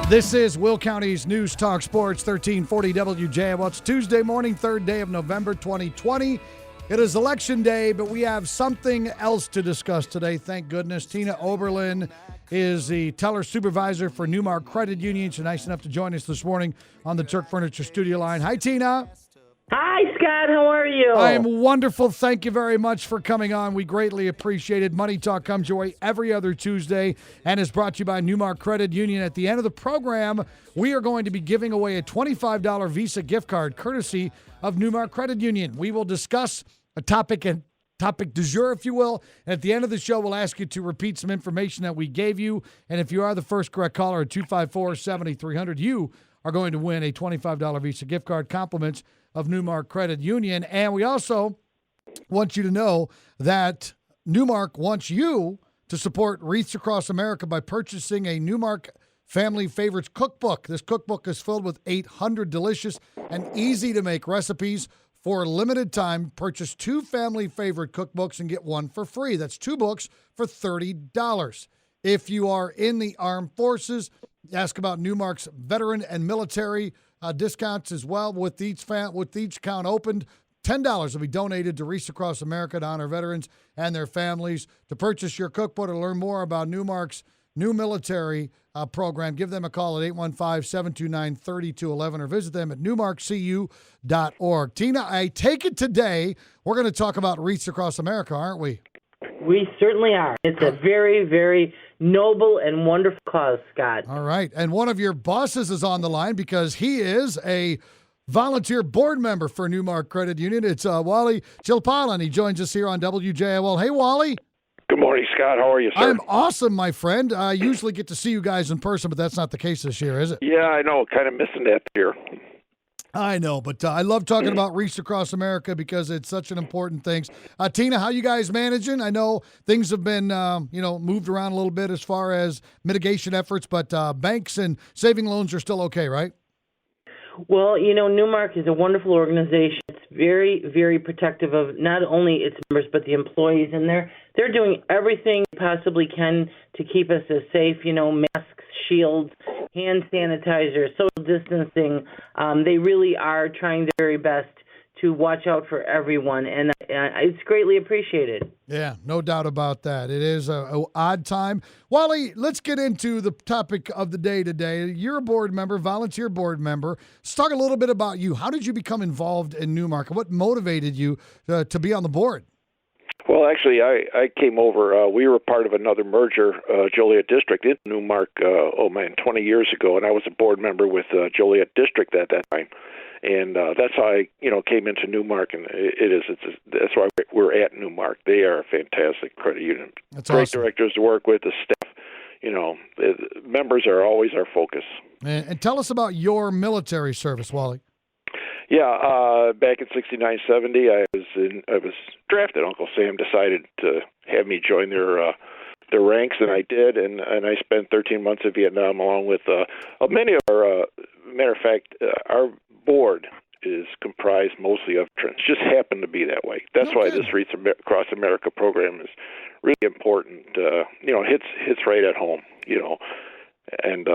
This is Will County's News Talk Sports 1340 WJL. It's Tuesday morning, 3rd day of November 2020. It is election day, but we have something else to discuss today. Thank goodness. Tina Oberlin is the teller supervisor for Newmark Credit Union. She's nice enough to join us this morning on the Turk Furniture studio line. Hi, Tina. Hi, Scott. How are you? I am wonderful. Thank you very much for coming on. We greatly appreciate it. Money Talk comes your way every other Tuesday and is brought to you by Newmark Credit Union. At the end of the program, we are going to be giving away a $25 Visa gift card courtesy of Newmark Credit Union. We will discuss a topic du jour, if you will. And at the end of the show, we'll ask you to repeat some information that we gave you. And if you are the first correct caller at 254-7300, you are going to win a $25 Visa gift card, compliments of Newmark Credit Union. And we also want you to know that Newmark wants you to support Wreaths across America by purchasing a Newmark Family Favorites cookbook. This cookbook is filled with 800 delicious and easy-to-make recipes. For a limited time, purchase 2 family favorite cookbooks and get one for free. That's 2 books for $30. If you are in the armed forces, ask about Newmark's veteran and military discounts as well. With each account opened, $10 will be donated to Wreaths Across America to honor veterans and their families. To purchase your cookbook or learn more about Newmark's new military program, give them a call at 815-729-3211 or visit them at newmarkcu.org. Tina, I take it today we're going to talk about Wreaths Across America, aren't we? We certainly are. It's a very, very noble and wonderful cause, Scott. All right. And one of your bosses is on the line because he is a volunteer board member for Newmark Credit Union. It's Wally Chlipala, and he joins us here on WJL. Hey, Wally. Good morning, Scott. How are you, sir? I'm awesome, my friend. I usually get to see you guys in person, but that's not the case this year, is it? Yeah, I know. Kind of missing that here. I know, but I love talking about Wreaths Across America because it's such an important thing. Tina, how you guys managing? I know things have been, moved around a little bit as far as mitigation efforts, but banks and saving loans are still okay, right? Well, Newmark is a wonderful organization. It's very, very protective of not only its members but the employees, and they're doing everything they possibly can to keep us as safe. Masks, shields, hand sanitizer, social distancing. They really are trying their very best to watch out for everyone, and it's greatly appreciated. Yeah, no doubt about that. It is an odd time. Wally, let's get into the topic of the day today. You're a board member, volunteer board member. Let's talk a little bit about you. How did you become involved in Newmark? What motivated you to be on the board? Well, actually, I came over. We were part of another merger, Joliet District, in Newmark, 20 years ago, and I was a board member with Joliet District at that time. And that's how I, came into Newmark, and that's why we're at Newmark. They are a fantastic credit union. That's great awesome. Directors to work with, the staff. The members are always our focus. And tell us about your military service, Wally. Yeah, back in 69, 70, I was drafted. Uncle Sam decided to have me join their ranks, and I did, and I spent 13 months in Vietnam along with many of our. Matter of fact, our board is comprised mostly of veterans. Just happened to be that way. That's why this Wreaths Across America program is really important. Hits right at home. And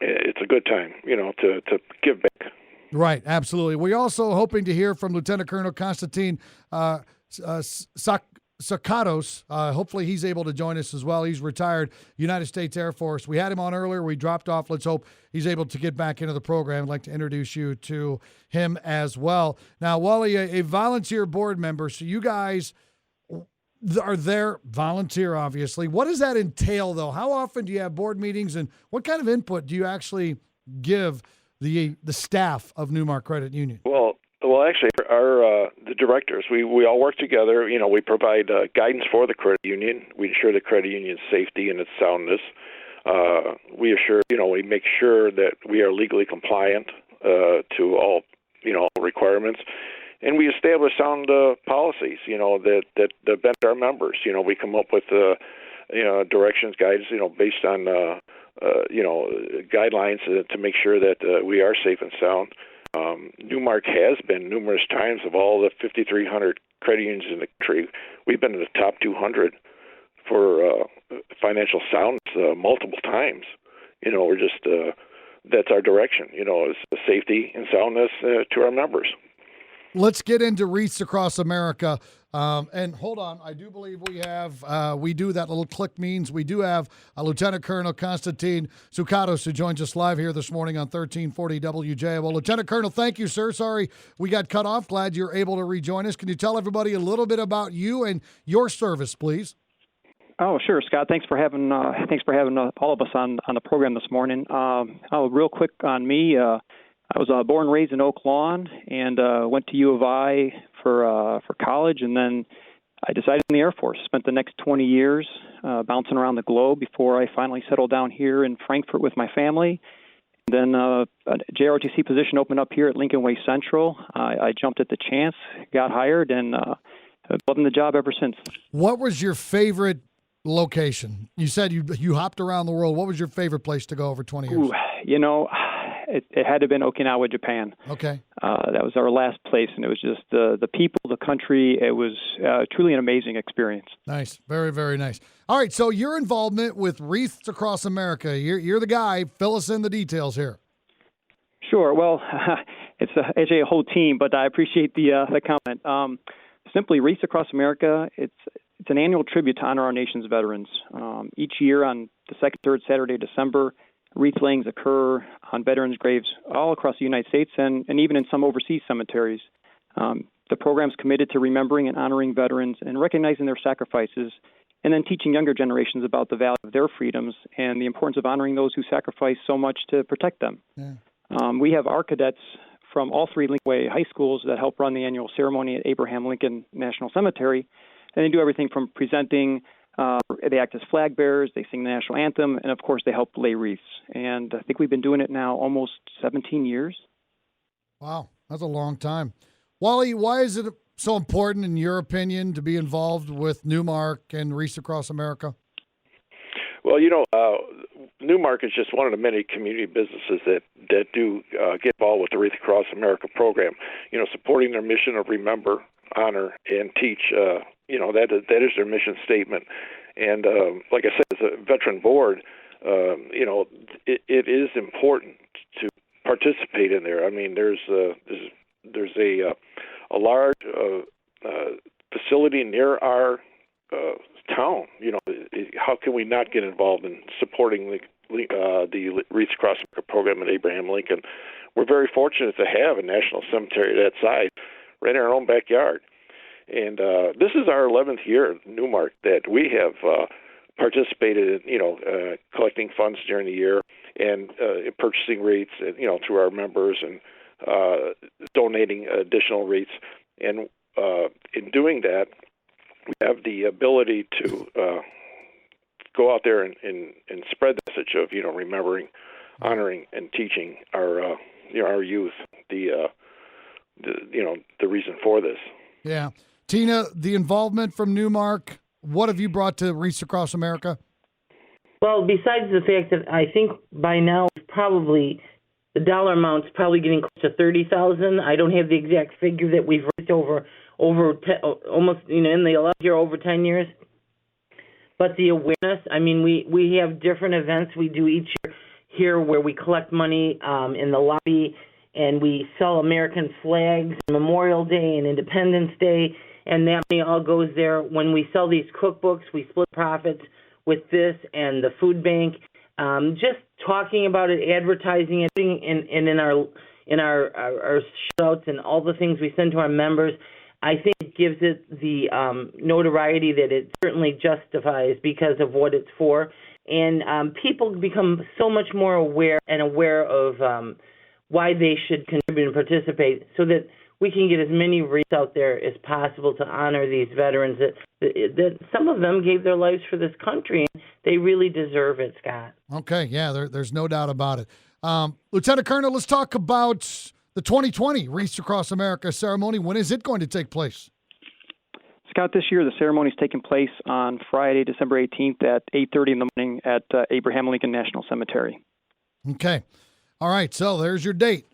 it's a good time. To give back. Right, absolutely. We're also hoping to hear from Lieutenant Colonel Constantine Tsoukatos. Hopefully he's able to join us as well. He's retired United States Air Force. We had him on earlier. We dropped off. Let's hope he's able to get back into the program. I'd like to introduce you to him as well. Now, Wally, a volunteer board member, so you guys are there, volunteer, obviously. What does that entail, though? How often do you have board meetings, and what kind of input do you actually give the staff of Newmark Credit Union? Well, actually, the directors, we all work together. We provide guidance for the credit union. We ensure the credit union's safety and its soundness. We make sure that we are legally compliant to all, requirements. And we establish sound policies, that benefit our members. We come up with, directions, guidance, based on, guidelines to make sure that we are safe and sound. Newmark has been numerous times of all the 5,300 credit unions in the country. We've been in the top 200 for financial soundness multiple times. We're just that's our direction. Is safety and soundness to our members. Let's get into Wreaths across America. And hold on, I do believe we do that little click means. We do have Lieutenant Colonel Constantine Tsoukatos who joins us live here this morning on 1340 WJ. Well, Lieutenant Colonel, thank you, sir. Sorry we got cut off. Glad you're able to rejoin us. Can you tell everybody a little bit about you and your service, please? Oh, sure, Scott. Thanks for having all of us on the program this morning. Real quick on me. I was born and raised in Oak Lawn and went to U of I for college, and then I decided in the Air Force. Spent the next 20 years bouncing around the globe before I finally settled down here in Frankfurt with my family. And then a JROTC position opened up here at Lincoln Way Central. I jumped at the chance, got hired, and I've loved the job ever since. What was your favorite location? You said you hopped around the world. What was your favorite place to go over 20 years? It had to have been Okinawa, Japan. Okay. That was our last place, and it was just the people, the country. It was truly an amazing experience. Nice. Very, very nice. All right, so your involvement with Wreaths across America, you're the guy. Fill us in the details here. Sure. Well, it's actually a whole team, but I appreciate the comment. Simply, Wreaths across America, it's an annual tribute to honor our nation's veterans. Each year on the second, third Saturday of December, wreath layings occur on veterans' graves all across the United States and even in some overseas cemeteries. The program's committed to remembering and honoring veterans and recognizing their sacrifices, and then teaching younger generations about the value of their freedoms and the importance of honoring those who sacrifice so much to protect them. Yeah. We have our cadets from all three Lincoln Way high schools that help run the annual ceremony at Abraham Lincoln National Cemetery, and they do everything from presenting. They act as flag bearers, they sing the national anthem, and of course they help lay wreaths. And I think we've been doing it now almost 17 years. Wow, that's a long time. Wally, why is it so important, in your opinion, to be involved with Newmark and Wreaths across America? Well, Newmark is just one of the many community businesses that do get involved with the Wreaths Across America program. Supporting their mission of remember, honor, and teach. That is their mission statement. And like I said, as a veteran board, it is important to participate in there. I mean, there's a large facility near our town. How can we not get involved in supporting the Wreaths Across America program at Abraham Lincoln? We're very fortunate to have a national cemetery that size right in our own backyard. And this is our 11th year at Newmark that we have participated in, collecting funds during the year and purchasing wreaths, through our members and donating additional wreaths. And in doing that, we have the ability to go out there and spread the message of, remembering, honoring, and teaching our youth the reason for this. Yeah. Tina, the involvement from Newmark, what have you brought to Wreaths Across America? Well, besides the fact that I think by now probably the dollar amount's probably getting close to $30,000. I don't have the exact figure that we've raised over almost in the 11th year, over 10 years. But the awareness, I mean, we have different events we do each year here where we collect money in the lobby, and we sell American flags, Memorial Day and Independence Day, and that money all goes there. When we sell these cookbooks, we split profits with this and the food bank. Just talking about it, advertising it, and in our shout-outs and all the things we send to our members, I think it gives it the notoriety that it certainly justifies because of what it's for. And people become so much more aware of why they should contribute and participate so that we can get as many wreaths out there as possible to honor these veterans that some of them gave their lives for this country, and they really deserve it, Scott. Okay, yeah, there's no doubt about it. Lieutenant Colonel, let's talk about the 2020 Wreaths Across America ceremony. When is it going to take place? Scott, this year the ceremony is taking place on Friday, December 18th at 8:30 in the morning at Abraham Lincoln National Cemetery. Okay. All right, so there's your date.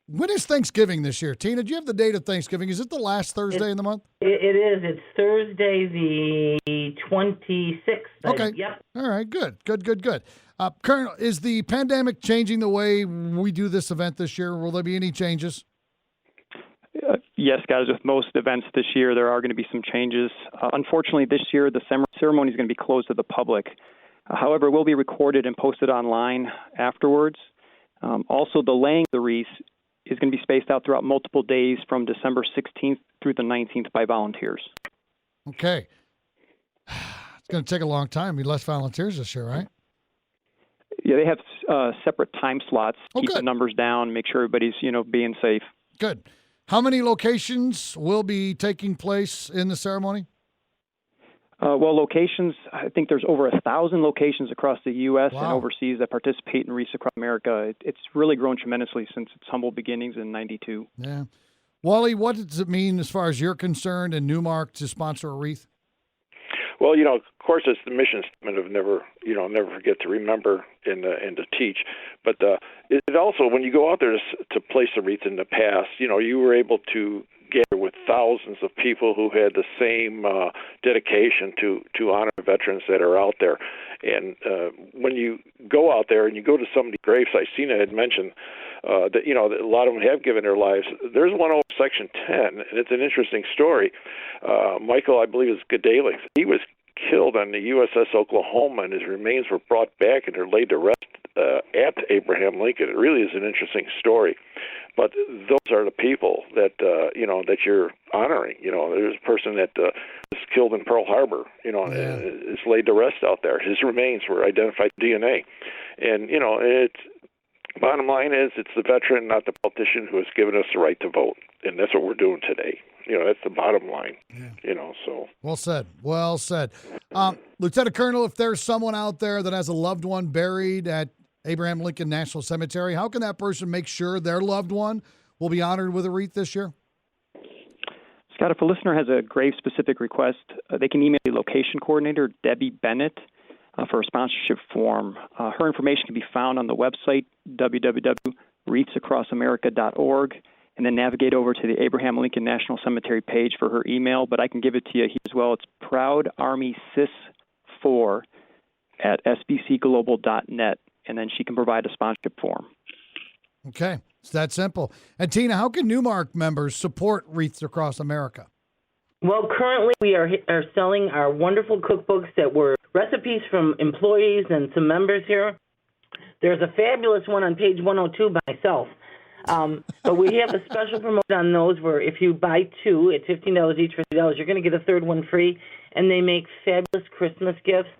When is Thanksgiving this year? Tina, do you have the date of Thanksgiving? Is it the last Thursday in the month? It is. It's Thursday the 26th. Okay. Yep. All right, good. Colonel, is the pandemic changing the way we do this event this year? Will there be any changes? Yes, guys, with most events this year, there are going to be some changes. Unfortunately, this year, the ceremony is going to be closed to the public. However, it will be recorded and posted online afterwards. Also, the laying of the wreaths is going to be spaced out throughout multiple days from December 16th through the 19th by volunteers. Okay. It's going to take a long time. Be less volunteers this year, right? Yeah, they have separate time slots. Keep good. the numbers down, make sure everybody's, being safe. Good. How many locations will be taking place in the ceremony? Well, locations, I think there's over 1,000 locations across the U.S. and Wow. overseas that participate in Wreaths across America. It's really grown tremendously since its humble beginnings in '92. Yeah. Wally, what does it mean as far as you're concerned and Newmark to sponsor a wreath? Well, of course, it's the mission statement of never forget to remember and to teach. But it also, when you go out there to place a wreath in the past, you were able to gather with thousands of people who had the same dedication to honor veterans that are out there. And when you go out there and you go to some of the graves, Sina had mentioned that a lot of them have given their lives. There's one over Section 10, and it's an interesting story. Michael, I believe, is Gedalich. He was killed on the USS Oklahoma, and his remains were brought back and they're laid to rest at Abraham Lincoln. It really is an interesting story. But those are the people that that you're honoring. There's a person that was killed in Pearl Harbor. Is laid to rest out there. His remains were identified DNA, and it's bottom line is it's the veteran, not the politician, who has given us the right to vote, and that's what we're doing today. That's the bottom line. Yeah. So well said. Well said, Lieutenant Colonel. If there's someone out there that has a loved one buried at Abraham Lincoln National Cemetery, how can that person make sure their loved one will be honored with a wreath this year? Scott, if a listener has a grave-specific request, they can email the location coordinator, Debbie Bennett, for a sponsorship form. Her information can be found on the website, www.wreathsacrossamerica.org, and then navigate over to the Abraham Lincoln National Cemetery page for her email. But I can give it to you here as well. It's proudarmysys4@sbcglobal.net. And then she can provide a sponsorship form. Okay, it's that simple. And Tina, how can Newmark members support Wreaths Across America? Well, currently we are selling our wonderful cookbooks that were recipes from employees and some members here. There's a fabulous one on page 102 by myself. But we have a special promotion on those where if you buy two at $15 each for $3, you're going to get a third one free. And they make fabulous Christmas gifts.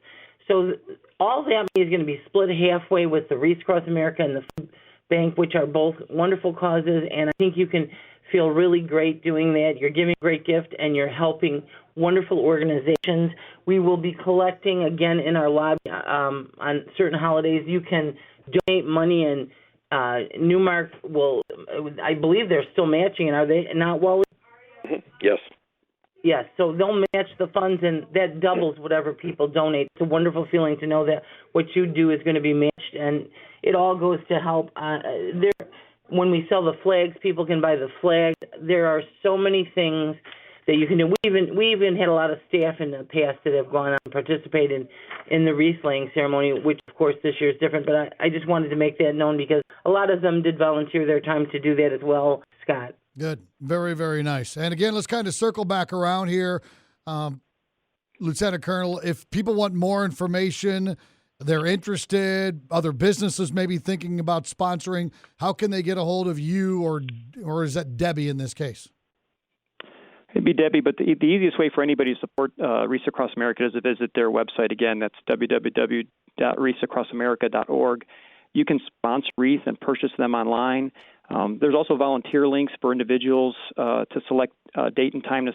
So all that money is going to be split halfway with the Wreaths Across America and the Food Bank, which are both wonderful causes. And I think you can feel really great doing that. You're giving a great gift, and you're helping wonderful organizations. We will be collecting, again, in our lobby on certain holidays. You can donate money, and Newmark will, I believe they're still matching, and are they not, Wally? Yes. Yes, so they'll match the funds, and that doubles whatever people donate. It's a wonderful feeling to know that what you do is going to be matched, and it all goes to help. When we sell the flags, people can buy the flags. There are so many things that you can do. We even had a lot of staff in the past that have gone on and participated in the wreath laying ceremony, which, of course, this year is different. But I just wanted to make that known because a lot of them did volunteer their time to do that as well, Scott. Good. Very, very nice. And again, let's kind of circle back around here. Lieutenant Colonel, if people want more information, they're interested, other businesses may be thinking about sponsoring, how can they get a hold of you or is that Debbie in this case? It'd be Debbie, but the easiest way for anybody to support Wreaths Across America is to visit their website. Again, that's www.wreathsacrossamerica.org. You can sponsor wreaths and purchase them online. There's also volunteer links for individuals to select date and time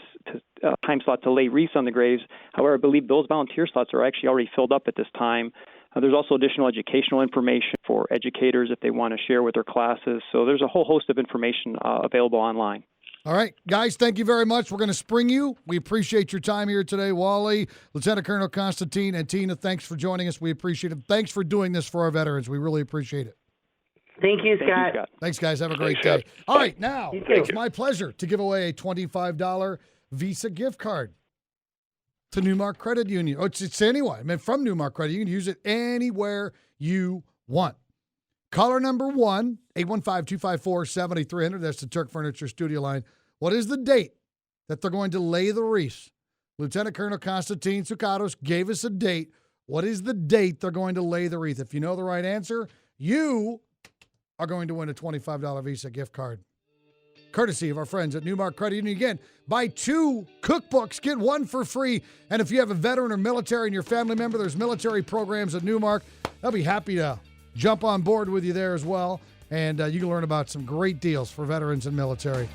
time slot to lay wreaths on the graves. However, I believe those volunteer slots are actually already filled up at this time. There's also additional educational information for educators if they want to share with their classes. So there's a whole host of information available online. All right, guys, thank you very much. We're going to spring you. We appreciate your time here today, Wally, Lieutenant Colonel Constantine, and Tina. Thanks for joining us. We appreciate it. Thanks for doing this for our veterans. We really appreciate it. Thank you, Scott. Scott. Thanks, guys. Have a great Thanks, day. Scott. All right, now You too. it's my pleasure to give away a $25 Visa gift card to Newmark Credit Union. Oh, it's anyway. I mean, from Newmark Credit. You can use it anywhere you want. Caller number 1, 815-254-7300. That's the Turk Furniture studio line. What is the date that they're going to lay the wreaths? Lieutenant Colonel Constantine Tsoukatos gave us a date. What is the date they're going to lay the wreath? If you know the right answer, you are going to win a $25 Visa gift card, courtesy of our friends at Newmark Credit Union. Again, buy 2 cookbooks, get 1 for free. And if you have a veteran or military in your family member, there's military programs at Newmark. They'll be happy to jump on board with you there as well. And you can learn about some great deals for veterans and military.